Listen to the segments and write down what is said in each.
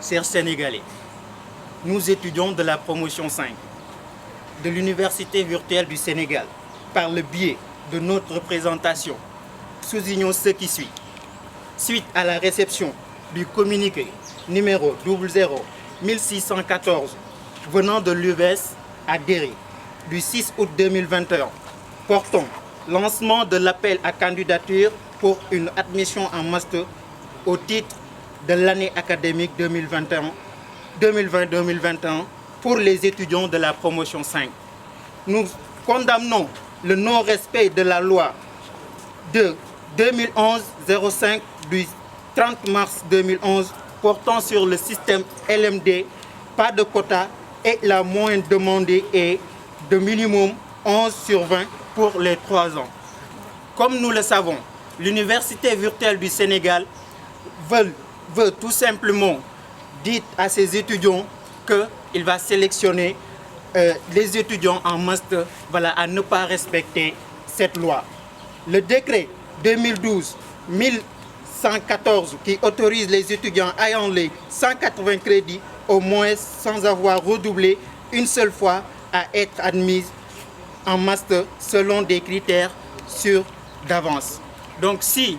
Chers Sénégalais, nous étudions de la promotion 5 de l'Université virtuelle du Sénégal par le biais de notre représentation. Soulignons ce qui suit. Suite à la réception du communiqué numéro 001614 venant de l'UVS à Derry du 6 août 2021 portant lancement de l'appel à candidature pour une admission en master au titre de l'année académique 2020-2021 pour les étudiants de la promotion 5. Nous condamnons le non-respect de la loi de 2011-05 du 30 mars 2011 portant sur le système LMD, pas de quota et la moyenne demandée est de minimum 11 sur 20 pour les 3 ans. Comme nous le savons, l'Université virtuelle du Sénégal veut tout simplement dire à ses étudiants qu'il va sélectionner les étudiants en master à ne pas respecter cette loi. Le décret 2012-1114 qui autorise les étudiants ayant les 180 crédits au moins sans avoir redoublé une seule fois à être admis en master selon des critères sûrs d'avance. Donc si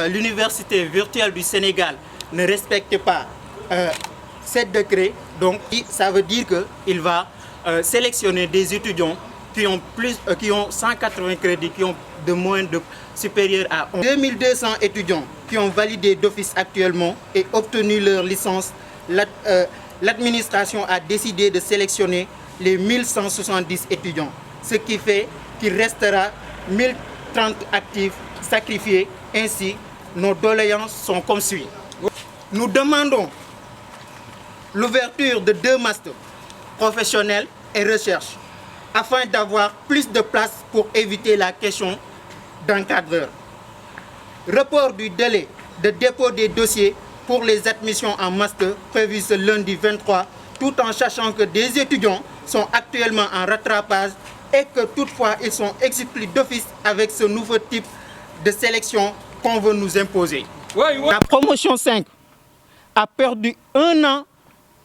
l'Université virtuelle du Sénégal ne respecte pas ce décret, donc ça veut dire qu'il va sélectionner des étudiants qui ont 180 crédits, qui ont de moyenne supérieure à 11. 2200 étudiants qui ont validé d'office actuellement et obtenu leur licence. L'administration a décidé de sélectionner les 1170 étudiants, ce qui fait qu'il restera 1030 actifs sacrifiés. Ainsi, nos doléances sont comme suit. Nous demandons l'ouverture de 2 masters professionnels et recherche afin d'avoir plus de place pour éviter la question d'encadreur. Report du délai de dépôt des dossiers pour les admissions en master prévu ce lundi 23, tout en sachant que des étudiants sont actuellement en rattrapage et que toutefois ils sont exclus d'office avec ce nouveau type de sélection qu'on veut nous imposer. La promotion 5 a perdu 1 an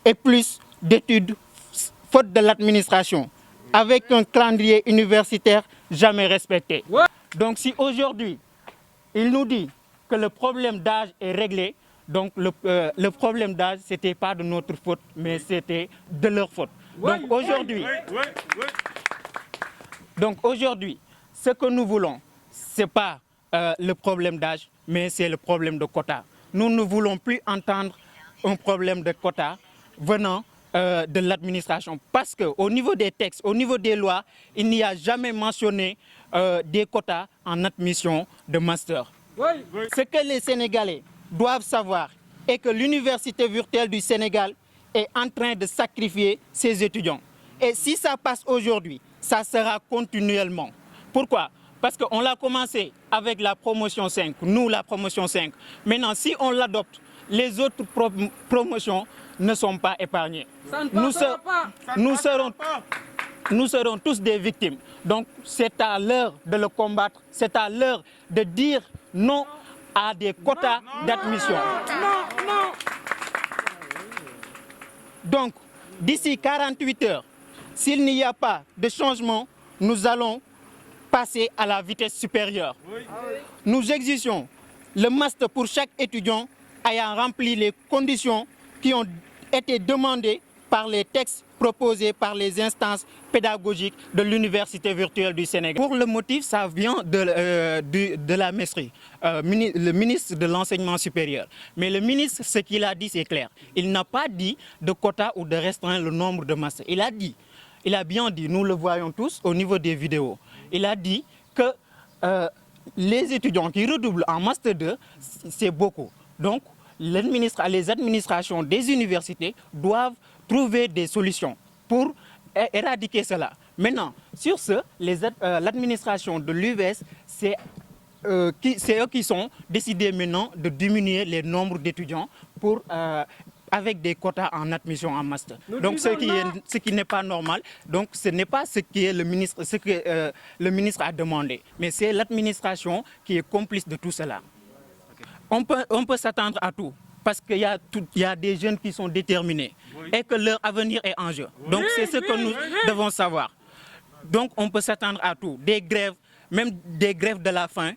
et plus d'études faute de l'administration, avec un calendrier universitaire jamais respecté. Donc si aujourd'hui, il nous dit que le problème d'âge est réglé, donc le problème d'âge, ce n'était pas de notre faute, mais c'était de leur faute. Donc aujourd'hui, ce que nous voulons, ce n'est pas le problème d'âge, mais c'est le problème de quota. Nous ne voulons plus entendre un problème de quota venant de l'administration. Parce qu'au niveau des textes, au niveau des lois, il n'y a jamais mentionné des quotas en admission de master. Ce que les Sénégalais doivent savoir est que l'Université virtuelle du Sénégal est en train de sacrifier ses étudiants. Et si ça passe aujourd'hui, ça sera continuellement. Pourquoi? Parce qu'on l'a commencé avec la promotion 5, nous la promotion 5. Maintenant, si on l'adopte, les autres promotions ne sont pas épargnées. Nous serons tous des victimes. Donc c'est à l'heure de le combattre, c'est à l'heure de dire non à des quotas d'admission. Donc d'ici 48 heures, s'il n'y a pas de changement, nous allons passer à la vitesse supérieure. Nous exigeons le master pour chaque étudiant ayant rempli les conditions qui ont été demandées par les textes proposés par les instances pédagogiques de l'Université virtuelle du Sénégal. Pour le motif, ça vient de la MESRI, le ministre de l'Enseignement supérieur. Mais le ministre, ce qu'il a dit, c'est clair. Il n'a pas dit de quota ou de restreindre le nombre de masters. Il a bien dit, nous le voyons tous au niveau des vidéos, il a dit que les étudiants qui redoublent en Master 2, c'est beaucoup. Donc, les administrations des universités doivent trouver des solutions pour éradiquer cela. Maintenant, sur ce, l'administration de l'UVS, c'est eux qui sont décidés maintenant de diminuer les nombres d'étudiants avec des quotas en admission en master. Donc ce qui n'est pas normal, donc ce n'est pas ce que le ministre a demandé, mais c'est l'administration qui est complice de tout cela. On peut s'attendre à tout. parce qu'il y a des jeunes qui sont déterminés et que leur avenir est en jeu. Donc c'est ce que nous devons savoir. Donc on peut s'attendre à tout, des grèves, même des grèves de la faim,